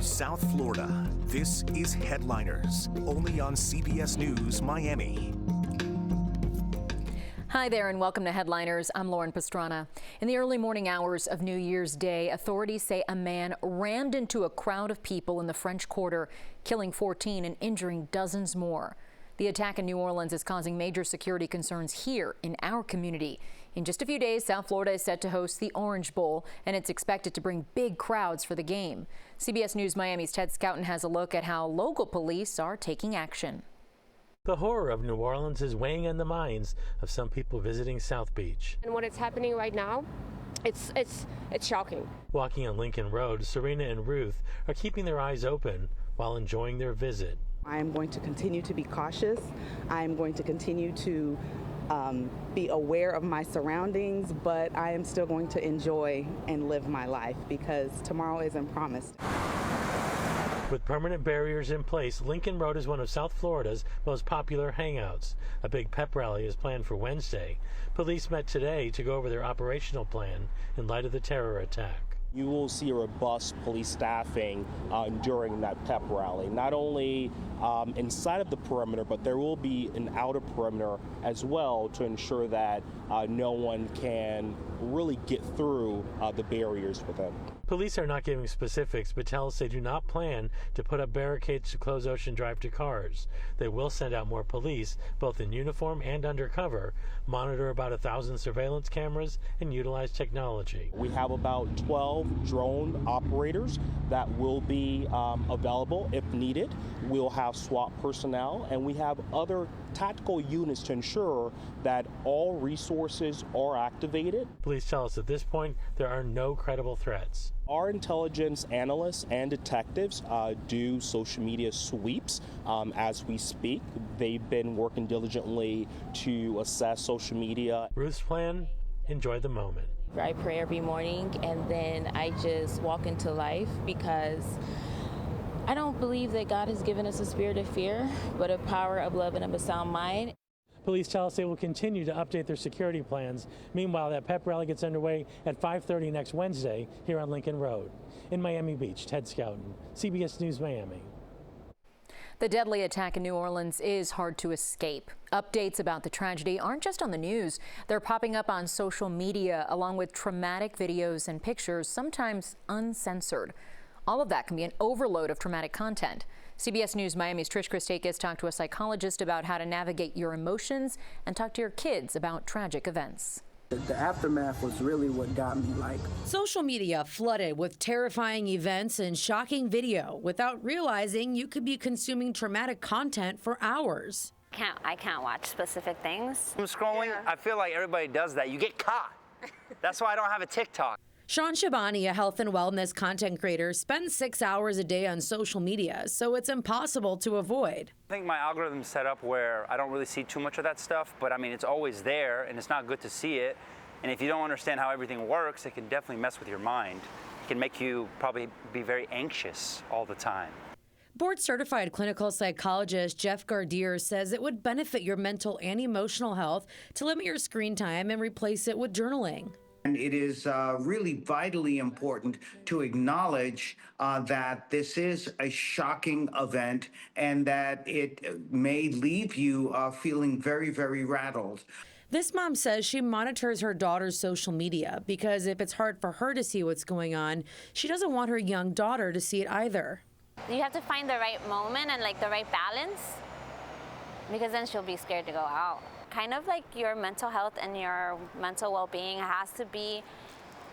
South Florida, this is Headliners, only on CBS News Miami. Hi there and welcome to Headliners. I'm Lauren Pastrana. In the early morning hours of New Year's Day, authorities say a man rammed into a crowd of people in the French Quarter, killing 14 and injuring dozens more. The attack in New Orleans is causing major security concerns here in our community. In just a few days, South Florida is set to host the Orange Bowl, and it's expected to bring big crowds for the game. CBS News Miami's Ted Scouten has a look at how local police are taking action. The horror of New Orleans is weighing on the minds of some people visiting South Beach. And what is happening right now, it's shocking. Walking on Lincoln Road, Serena and Ruth are keeping their eyes open while enjoying their visit. I am going to continue to be cautious. I am going to continue to be aware of my surroundings, but I am still going to enjoy and live my life because tomorrow isn't promised. With permanent barriers in place, Lincoln Road is one of South Florida's most popular hangouts. A big pep rally is planned for Wednesday. Police met today to go over their operational plan in light of the terror attack. You will see a robust police staffing during that pep rally, not only inside of the perimeter, but there will be an outer perimeter as well to ensure that no one can really get through the barriers within. Police are not giving specifics, but tell us they do not plan to put up barricades to close Ocean Drive to cars. They will send out more police, both in uniform and undercover, monitor about 1,000 surveillance cameras, and utilize technology. We have about 12 drone operators that will be available if needed. We'll have SWAT personnel, and we have other tactical units to ensure that all resources are activated. Police tell us at this point there are no credible threats. Our intelligence analysts and detectives do social media sweeps as we speak. They've been working diligently to assess social media. Ruth's plan? Enjoy the moment. I pray every morning and then I just walk into life because I don't believe that God has given us a spirit of fear, but a power of love and of a sound mind. Police tell us they will continue to update their security plans. Meanwhile, that pep rally gets underway at 5:30 next Wednesday here on Lincoln Road. In Miami Beach, Ted Scouten, CBS News Miami. The deadly attack in New Orleans is hard to escape. Updates about the tragedy aren't just on the news. They're popping up on social media along with traumatic videos and pictures, sometimes uncensored. All of that can be an overload of traumatic content. CBS News Miami's Trish Christakis talked to a psychologist about how to navigate your emotions and talk to your kids about tragic events. The aftermath was really what got me. Social media flooded with terrifying events and shocking video without realizing you could be consuming traumatic content for hours. I can't watch specific things. I'm scrolling. I feel like everybody does that. You get caught. That's why I don't have a TikTok. Sean Shabani, a health and wellness content creator, spends 6 hours a day on social media, so it's impossible to avoid. I think my algorithm's set up where I don't really see too much of that stuff, but I mean, it's always there and it's not good to see it. And if you don't understand how everything works, it can definitely mess with your mind. It can make you probably be very anxious all the time. Board-certified clinical psychologist Jeff Gardier says it would benefit your mental and emotional health to limit your screen time and replace it with journaling. And it is really vitally important to acknowledge that this is a shocking event and that it may leave you feeling very, very rattled. This mom says she monitors her daughter's social media because if it's hard for her to see what's going on, she doesn't want her young daughter to see it either. You have to find the right moment and the right balance, because then she'll be scared to go out. Kind of like your mental health and your mental well-being has to be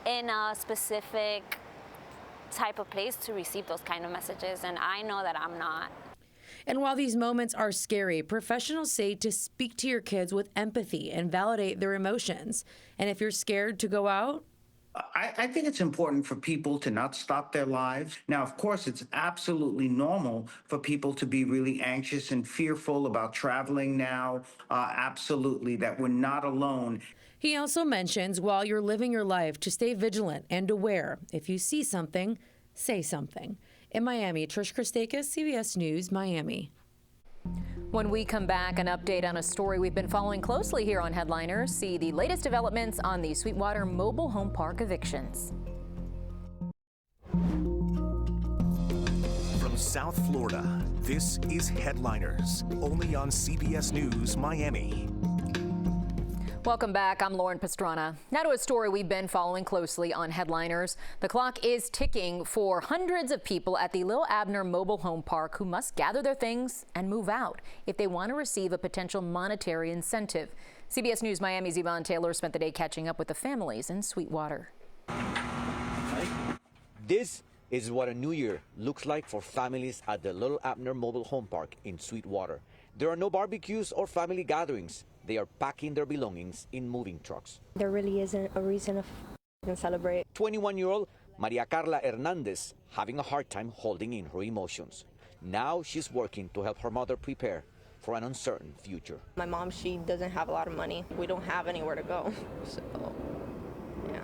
in a specific type of place to receive those kind of messages, and I know that I'm not. And while these moments are scary, professionals say to speak to your kids with empathy and validate their emotions. And if you're scared to go out, I think it's important for people to not stop their lives. Now, of course, it's absolutely normal for people to be really anxious and fearful about traveling now. Absolutely, that we're not alone. He also mentions while you're living your life to stay vigilant and aware. If you see something, say something. In Miami, Trish Christakis, CBS News, Miami. When we come back, an update on a story we've been following closely here on Headliners. See the latest developments on the Sweetwater mobile home park evictions. South Florida, this is Headliners, only on CBS News Miami. Welcome back. I'm Lauren Pastrana. Now to a story we've been following closely on Headliners. The clock is ticking for hundreds of people at the Lil Abner Mobile Home Park who must gather their things and move out if they want to receive a potential monetary incentive. CBS News Miami's Yvonne Taylor spent the day catching up with the families in Sweetwater. This is what a new year looks like for families at the Lil Abner Mobile Home Park in Sweetwater. There are no barbecues or family gatherings. They are packing their belongings in moving trucks. There really isn't a reason to celebrate. 21-year-old Maria Carla Hernandez having a hard time holding in her emotions. Now she's working to help her mother prepare for an uncertain future. My mom, she doesn't have a lot of money. We don't have anywhere to go. So, yeah.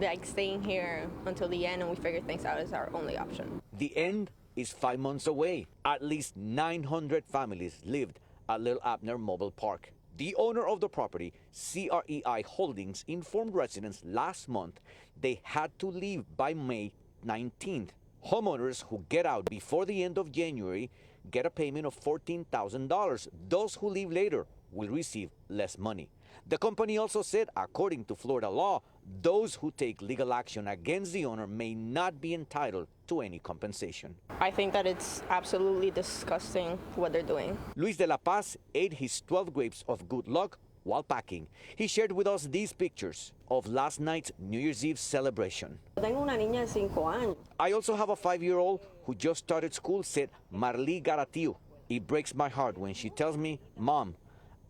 Like staying here until the end and we figure things out is our only option. The end is 5 months away. At least 900 families lived at Lil Abner Mobile Park. The owner of the property, CREI Holdings, informed residents last month they had to leave by May 19th. Homeowners who get out before the end of January get a payment of $14,000. Those who leave later will receive less money. The company also said, according to Florida law, those who take legal action against the owner may not be entitled to any compensation. I think that it's absolutely disgusting what they're doing. Luis de la Paz ate his 12 grapes of good luck while packing. He shared with us these pictures of last night's New Year's Eve celebration. Tengo una niña de 5 años. I also have a 5-year-old who just started school, said Marley Garatiu. It breaks my heart when she tells me, Mom,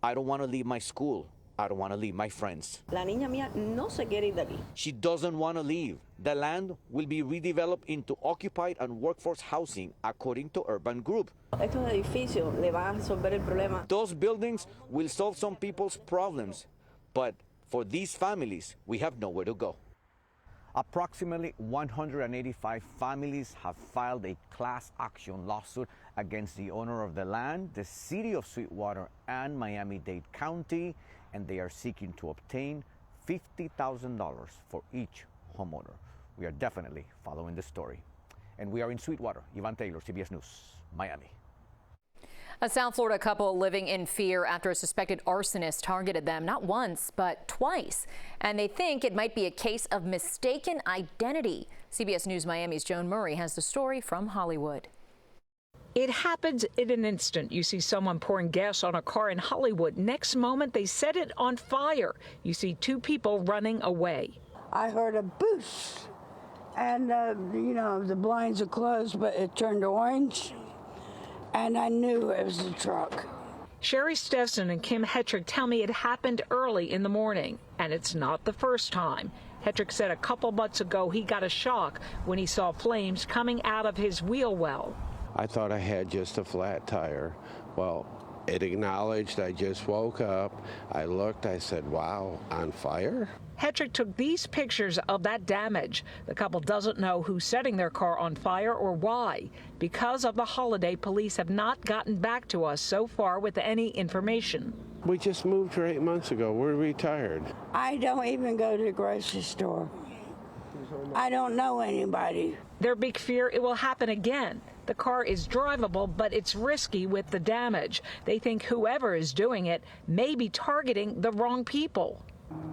I don't want to leave my school. I don't want to leave my friends. La niña mía no se quiere ir de aquí. She doesn't want to leave. The land will be redeveloped into occupied and workforce housing, according to Urban Group. Estos edificios le van a resolver el problema. Those buildings will solve some people's problems, but for these families, we have nowhere to go. Approximately 185 families have filed a class action lawsuit against the owner of the land, the city of Sweetwater, and Miami-Dade County, and they are seeking to obtain $50,000 for each homeowner. We are definitely following the story. And we are in Sweetwater. Yvonne Taylor, CBS News, Miami. A South Florida couple living in fear after a suspected arsonist targeted them not once, but twice. And they think it might be a case of mistaken identity. CBS News Miami's Joan Murray has the story from Hollywood. It happens in an instant. You see someone pouring gas on a car in Hollywood. Next moment, they set it on fire. You see 2 people running away. I heard a boosh, and the blinds are closed, but it turned orange, and I knew it was a truck. Sherry Steffson and Kim Hetrick tell me it happened early in the morning, and it's not the first time. Hetrick said a couple months ago he got a shock when he saw flames coming out of his wheel well. I thought I had just a flat tire. Well, it acknowledged I just woke up. I looked, I said, wow, on fire? Hetrick took these pictures of that damage. The couple doesn't know who's setting their car on fire or why. Because of the holiday, police have not gotten back to us so far with any information. We just moved here 8 months ago. We're retired. I don't even go to the grocery store. I don't know anybody. Their big fear it will happen again. The car is drivable, but it's risky with the damage. They think whoever is doing it may be targeting the wrong people.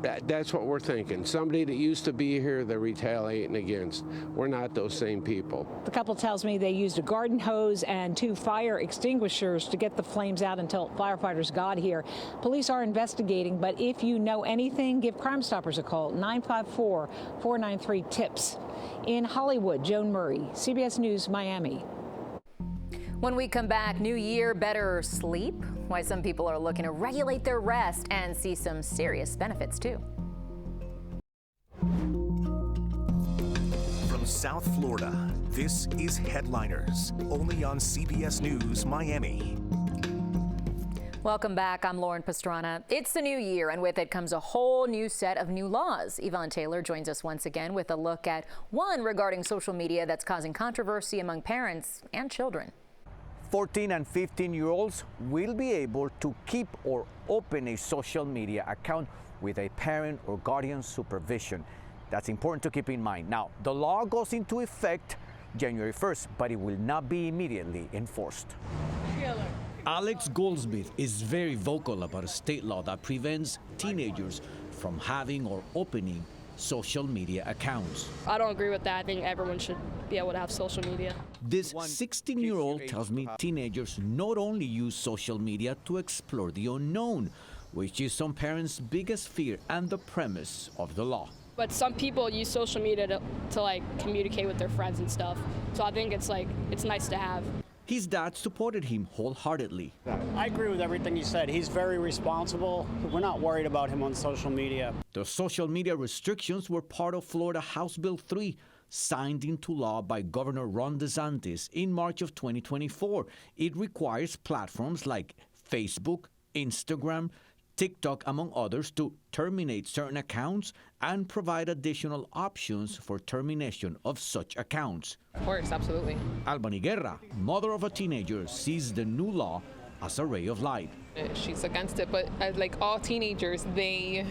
That's what we're thinking. Somebody that used to be here, they're retaliating against. We're not those same people. The couple tells me they used a garden hose and 2 fire extinguishers to get the flames out until firefighters got here. Police are investigating, but if you know anything, give Crime Stoppers a call, 954-493-TIPS. In Hollywood, Joan Murray, CBS News, Miami. When we come back, new year, better sleep? Why some people are looking to regulate their rest and see some serious benefits, too. From South Florida, this is Headliners, only on CBS News Miami. Welcome back. I'm Lauren Pastrana. It's the new year, and with it comes a whole new set of new laws. Yvonne Taylor joins us once again with a look at one regarding social media that's causing controversy among parents and children. 14 and 15-year-olds will be able to keep or open a social media account with a parent or guardian supervision. That's important to keep in mind. Now, the law goes into effect January 1st, but it will not be immediately enforced. Alex Goldsmith is very vocal about a state law that prevents teenagers from having or opening social media accounts. I don't agree with that. I think everyone should be able to have social media. This 16-year-old tells me teenagers not only use social media to explore the unknown, which is some parents' biggest fear and the premise of the law. But some people use social media to like communicate with their friends and stuff. So I think it's nice to have. His dad supported him wholeheartedly. I agree with everything he said. He's very responsible. We're not worried about him on social media. The social media restrictions were part of Florida House Bill 3, signed into law by Governor Ron DeSantis in March of 2024. It requires platforms like Facebook, Instagram, TikTok, among others, to terminate certain accounts and provide additional options for termination of such accounts. Of course, absolutely. Albany Guerra, mother of a teenager, sees the new law as a ray of light. She's against it, but like all teenagers, they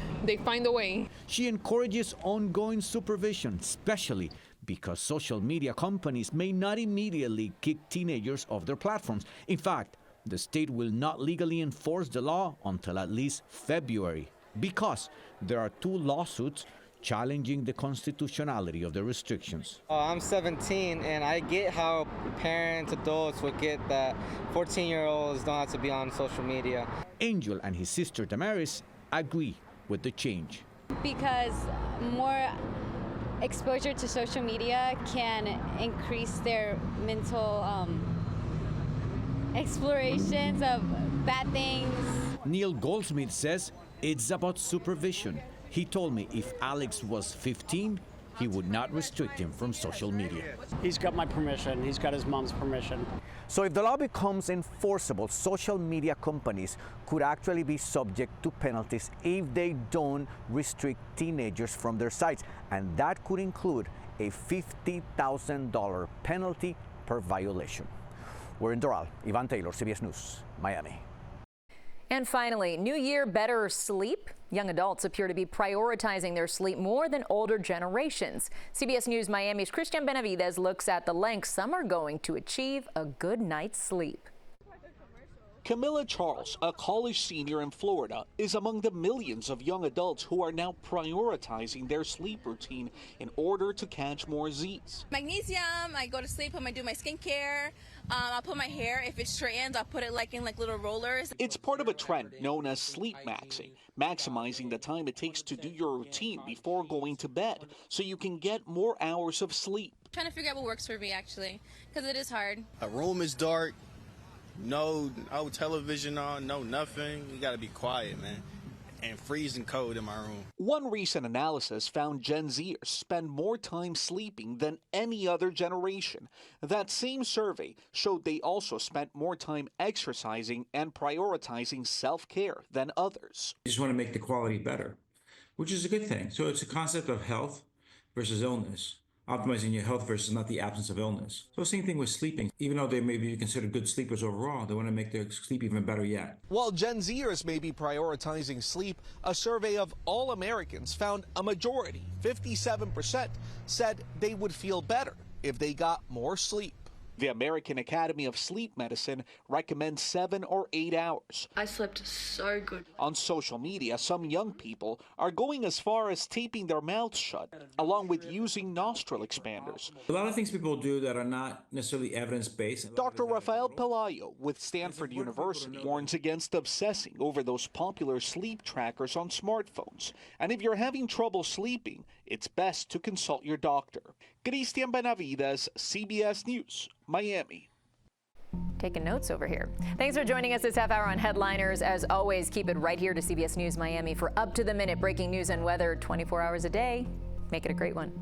find a way. She encourages ongoing supervision, especially because social media companies may not immediately kick teenagers off their platforms. In fact, the state will not legally enforce the law until at least February, because there are 2 lawsuits challenging the constitutionality of the restrictions. I'm 17, and I get how parents, adults would get that 14-year-olds don't have to be on social media. Angel and his sister Damaris agree with the change. Because more exposure to social media can increase their mental explorations of bad things. Neil Goldsmith says it's about supervision. He told me if Alex was 15, he would not restrict him from social media. He's got my permission. He's got his mom's permission. So if the law becomes enforceable, social media companies could actually be subject to penalties if they don't restrict teenagers from their sites. And that could include a $50,000 penalty per violation. We're in Doral. Ivan Taylor, CBS News, Miami. And finally, New Year, better sleep. Young adults appear to be prioritizing their sleep more than older generations. CBS News Miami's Christian Benavidez looks at the lengths some are going to achieve a good night's sleep. Camilla Charles, a college senior in Florida, is among the millions of young adults who are now prioritizing their sleep routine in order to catch more Z's. Magnesium, I go to sleep, I do my skincare, I'll put my hair, if it straightens, I'll put it in little rollers. It's part of a trend known as sleep maxing, maximizing the time it takes to do your routine before going to bed so you can get more hours of sleep. I'm trying to figure out what works for me actually, because it is hard. A room is dark. No television on, no nothing. You gotta be quiet, man. And freezing cold in my room. One recent analysis found Gen Zers spend more time sleeping than any other generation. That same survey showed they also spent more time exercising and prioritizing self-care than others. You just want to make the quality better, which is a good thing. So it's a concept of health versus illness. Optimizing your health versus not the absence of illness. So same thing with sleeping. Even though they may be considered good sleepers overall, they want to make their sleep even better yet. While Gen Zers may be prioritizing sleep, a survey of all Americans found a majority, 57%, said they would feel better if they got more sleep. The American Academy of Sleep Medicine recommends 7 or 8 hours. I slept so good. On social media, some young people are going as far as taping their mouths shut, along with using nostril expanders. A lot of things people do that are not necessarily evidence-based. Dr. Rafael Pelayo with Stanford University warns against obsessing over those popular sleep trackers on smartphones. And if you're having trouble sleeping, it's best to consult your doctor. Christian Benavidez, CBS News, Miami. Taking notes over here. Thanks for joining us this half hour on Headliners. As always, keep it right here to CBS News Miami for up-to-the-minute breaking news and weather 24 hours a day. Make it a great one.